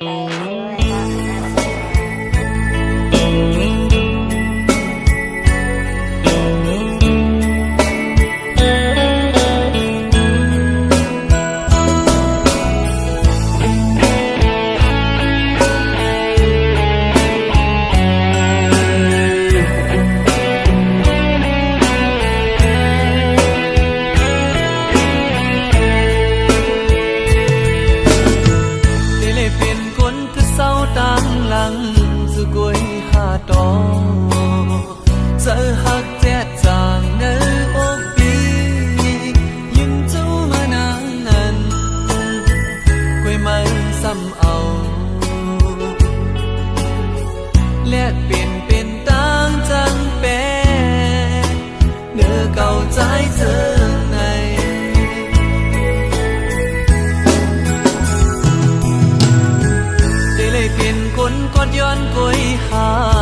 Đây chưa có xa dù cuối hà đó giờ hạt chết chàng nơi ốc đi nhưng chú mà nắng ngần quay mây xăm ảo lẽ biển tăng chẳng bé nửa cầu trái dương này để lấy tiền cuốn conย้อนcuối hà